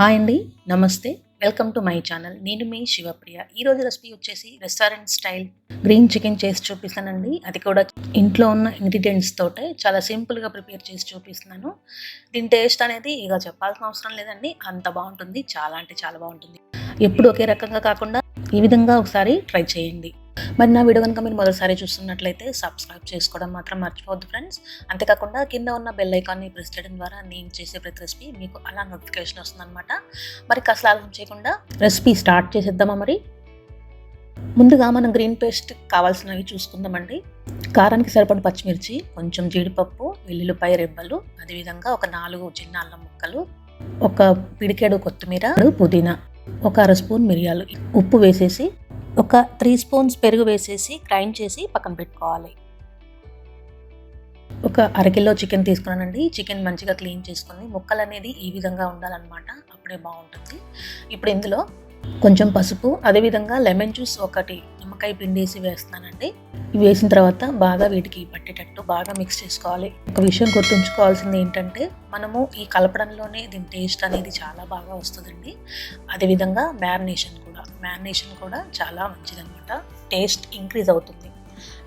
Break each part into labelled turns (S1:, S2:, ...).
S1: Hi అండి. నమస్తే. Welcome to my channel. నేను మీ శివప్రియ. ఈరోజు రెసిపీ వచ్చేసి రెస్టారెంట్ స్టైల్ గ్రీన్ చికెన్ చేసి చూపిస్తానండి. అది కూడా ఇంట్లో ఉన్న ఇంగ్రీడియంట్స్ తోటే చాలా సింపుల్‌గా ప్రిపేర్ చేసి చూపిస్తున్నాను. దీని టేస్ట్ అనేది ఇక చెప్పాల్సిన అవసరం లేదండి. అంత బావుంటుంది. చాలా అంటే చాలా బావుంటుంది. ఎప్పుడు ఒకే రకంగా కాకుండా ఈ విధంగా ఒకసారి ట్రై చేయండి. మరి నా వీడియో కనుక మీరు మొదటిసారి చూస్తున్నట్లయితే సబ్స్క్రైబ్ చేసుకోవడం మాత్రం మర్చిపోవద్దు ఫ్రెండ్స్. అంతేకాకుండా కింద ఉన్న బెల్ ఐకాన్ని ప్రెస్ చేయడం ద్వారా నేను చేసే ప్రతి రెసిపీ మీకు అలా నోటిఫికేషన్ వస్తుందన్నమాట. మరి కాస్త ఆలస్యం చేయకుండా రెసిపీ స్టార్ట్ చేసేద్దామా మరి? ముందుగా మనం గ్రీన్ పేస్ట్ కావాల్సినవి చూసుకుందామండి. కారానికి సరిపడ పచ్చిమిర్చి, కొంచెం జీడిపప్పు, వెల్లుల్లిపాయ రెబ్బలు, అదేవిధంగా ఒక 4 చిన్న అల్లం ముక్కలు, ఒక పిడికెడు కొత్తిమీర, పుదీనా, ఒక అర స్పూన్ మిరియాలు, ఉప్పు వేసేసి ఒక 3 స్పూన్స్ పెరుగు వేసేసి గ్రైండ్ చేసి పక్కన పెట్టుకోవాలి. ఒక అరకిలో చికెన్ తీసుకున్నానండి. చికెన్ మంచిగా క్లీన్ చేసుకొని ముక్కలు అనేది ఈ విధంగా ఉండాలన్నమాట. అప్పుడే బాగుంటుంది. ఇప్పుడు ఇందులో కొంచెం పసుపు, అదేవిధంగా లెమన్ జ్యూస్ ఒకటి నిమ్మకాయ పిండేసి వేస్తున్నానండి. ఇవి వేసిన తర్వాత బాగా వీటికి పట్టేటట్టు బాగా మిక్స్ చేసుకోవాలి. ఒక విషయం గుర్తుంచుకోవాల్సింది ఏంటంటే మనము ఈ కలపడంలోనే దీని టేస్ట్ అనేది చాలా బాగా వస్తుందండి. అదేవిధంగా మ్యారినేషన్ కూడా చాలా మంచిదన్నమాట. టేస్ట్ ఇంక్రీజ్ అవుతుంది.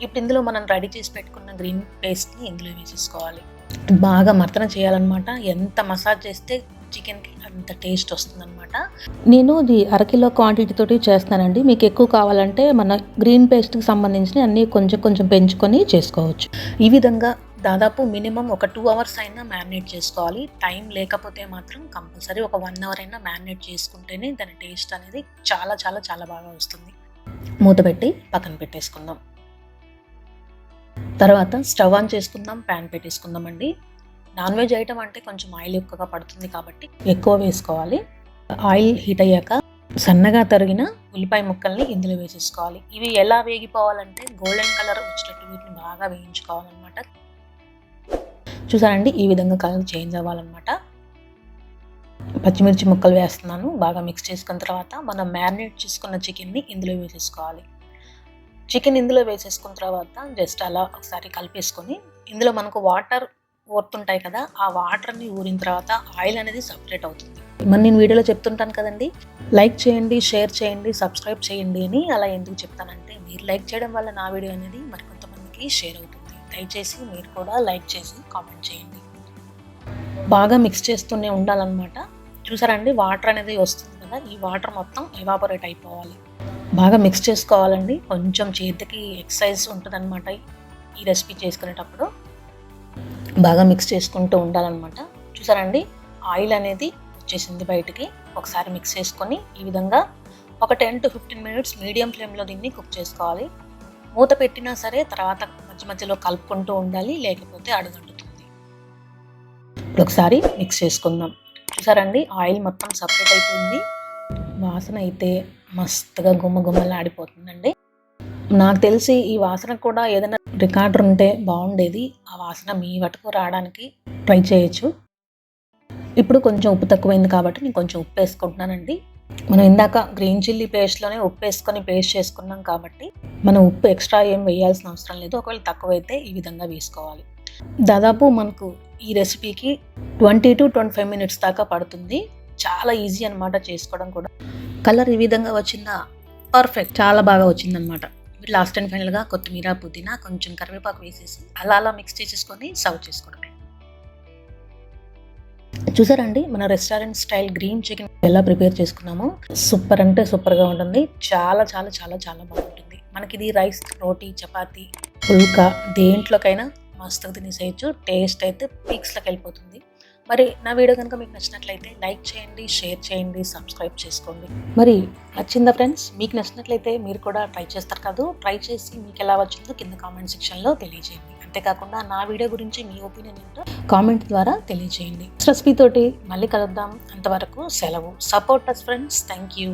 S1: ఇప్పుడు ఇందులో మనం రెడీ చేసి పెట్టుకున్న గ్రీన్ పేస్ట్ని ఇందులో వేసేసుకోవాలి. బాగా మర్దన చేయాలన్నమాట. ఎంత మసాజ్ చేస్తే చికెన్కి అంత టేస్ట్ వస్తుందన్నమాట. నేను ఇది అరకిలో క్వాంటిటీ తోటి చేస్తానండి. మీకు ఎక్కువ కావాలంటే మన గ్రీన్ పేస్ట్కి సంబంధించిన అన్నీ కొంచెం కొంచెం పెంచుకొని చేసుకోవచ్చు. ఈ విధంగా దాదాపు మినిమం ఒక 2 అవర్స్ అయినా మ్యారినేట్ చేసుకోవాలి. టైం లేకపోతే మాత్రం కంపల్సరీ ఒక 1 అవర్ అయినా మ్యారినేట్ చేసుకుంటేనే దాని టేస్ట్ అనేది చాలా చాలా చాలా బాగా వస్తుంది. మూత పెట్టి పక్కన పెట్టేసుకుందాం. తర్వాత స్టవ్ ఆన్ చేసుకుందాం, ప్యాన్ పెట్టేసుకుందామండి. నాన్ వెజ్ ఐటమ్ అంటే కొంచెం ఆయిల్ ఎక్కువగా పడుతుంది కాబట్టి ఎక్కువ వేసుకోవాలి. ఆయిల్ హీట్ అయ్యాక సన్నగా తరిగిన ఉల్లిపాయ ముక్కల్ని ఇందులో వేసేసుకోవాలి. ఇవి ఎలా వేగిపోవాలంటే గోల్డెన్ కలర్ వచ్చేటట్టు వీటిని బాగా వేయించుకోవాలన్నమాట. చూసారండి, ఈ విధంగా కలర్ చేంజ్ అవ్వాలన్నమాట. పచ్చిమిర్చి ముక్కలు వేస్తున్నాను. బాగా మిక్స్ చేసుకున్న తర్వాత మనం మ్యారినేట్ చేసుకున్న చికెన్ని ఇందులో వేసేసుకోవాలి. చికెన్ ఇందులో వేసేసుకున్న తర్వాత జస్ట్ అలా ఒకసారి కలిపేసుకొని ఇందులో మనకు వాటర్ ఊరుతుంటాయి కదా, ఆ వాటర్ని ఊరిన తర్వాత ఆయిల్ అనేది సపరేట్ అవుతుంది. మరి నేను వీడియోలో చెప్తుంటాను కదండి, లైక్ చేయండి, షేర్ చేయండి, సబ్స్క్రైబ్ చేయండి అని. అలా ఎందుకు చెప్తానంటే మీరు లైక్ చేయడం వల్ల నా వీడియో అనేది మరి కొంతమందికి షేర్ అవుతుంది. దయచేసి మీరు కూడా లైక్ చేసి కామెంట్ చేయండి. బాగా మిక్స్ చేస్తూనే ఉండాలన్నమాట. చూసారండి, వాటర్ అనేది వస్తుంది కదా, ఈ వాటర్ మొత్తం ఎవాపరేట్ అయిపోవాలి. బాగా మిక్స్ చేసుకోవాలండి. కొంచెం చేతికి ఎక్సర్సైజ్ ఉంటుందన్నమాట ఈ రెసిపీ చేసుకునేటప్పుడు. బాగా మిక్స్ చేసుకుంటూ ఉండాలన్నమాట. చూసారండి, ఆయిల్ అనేది వచ్చేసింది బయటికి. ఒకసారి మిక్స్ చేసుకొని ఈ విధంగా ఒక 10 to 15 మినిట్స్ మీడియం ఫ్లేమ్లో దీన్ని కుక్ చేసుకోవాలి. మూత పెట్టినా సరే తర్వాత మధ్య మధ్యలో కలుపుకుంటూ ఉండాలి, లేకపోతే అడుగంటుతుంది. ఇప్పుడు ఒకసారి మిక్స్ చేసుకుందాం. చూసారండి, ఆయిల్ మొత్తం సపరేట్ అయిపోయింది. వాసన అయితే మస్తుగా గుమ్మగుమ్మలాడిపోతుందండి. నాకు తెలిసి ఈ వాసన కూడా ఏదైనా రికార్డర్ ఉంటే బాగుండేది. ఆ వాసన మీ వరకు రావడానికి ట్రై చేయొచ్చు. ఇప్పుడు కొంచెం ఉప్పు తక్కువైంది కాబట్టి నేను కొంచెం ఉప్పు వేసుకుంటున్నానండి. మనం ఇందాక గ్రీన్ చిల్లీ పేస్ట్లోనే ఉప్పు వేసుకొని పేస్ట్ చేసుకున్నాం కాబట్టి మనం ఉప్పు ఎక్స్ట్రా ఏం వేయాల్సిన అవసరం లేదు. ఒకవేళ తక్కువైతే ఈ విధంగా వేసుకోవాలి. దాదాపు మనకు ఈ రెసిపీకి 20 to 25 మినిట్స్ దాకా పడుతుంది. చాలా ఈజీ అనమాట చేసుకోవడం కూడా. కలర్ ఈ విధంగా వచ్చిందా, పర్ఫెక్ట్, చాలా బాగా వచ్చిందనమాట. లాస్ట్ అండ్ ఫైనల్గా కొత్తిమీర, పుదీనా, కొంచెం కరివేపాకు వేసేసి అలా మిక్స్ చేసేసుకొని సర్వ్ చేసుకోవడమే. చూసారండి, మన రెస్టారెంట్ స్టైల్ గ్రీన్ చికెన్ ఎలా ప్రిపేర్ చేసుకున్నామో సూపర్ అంటే సూపర్గా ఉంటుంది. చాలా చాలా చాలా చాలా బాగుంటుంది. మనకి ఇది రైస్, రోటీ, చపాతీ, పుల్కా దేంట్లోకైనా మస్తుగా తినేసేయచ్చు. టేస్ట్ అయితే పీక్స్లోకి వెళ్ళిపోతుంది. మరి నా వీడియో కనుక మీకు నచ్చినట్లయితే లైక్ చేయండి, షేర్ చేయండి, సబ్స్క్రైబ్ చేసుకోండి. మరి నచ్చిందా ఫ్రెండ్స్? మీకు నచ్చినట్లయితే మీరు కూడా ట్రై చేస్తారు కదా. ట్రై చేసి మీకు ఎలా వచ్చిందో కింద కామెంట్ సెక్షన్లో తెలియజేయండి. అంతేకాకుండా నా వీడియో గురించి మీ ఒపీనియన్ ఏంటో కామెంట్ ద్వారా తెలియజేయండి. రెసిపీ తోటి మళ్ళీ కలుద్దాం. అంతవరకు సెలవు. Support us friends. Thank you.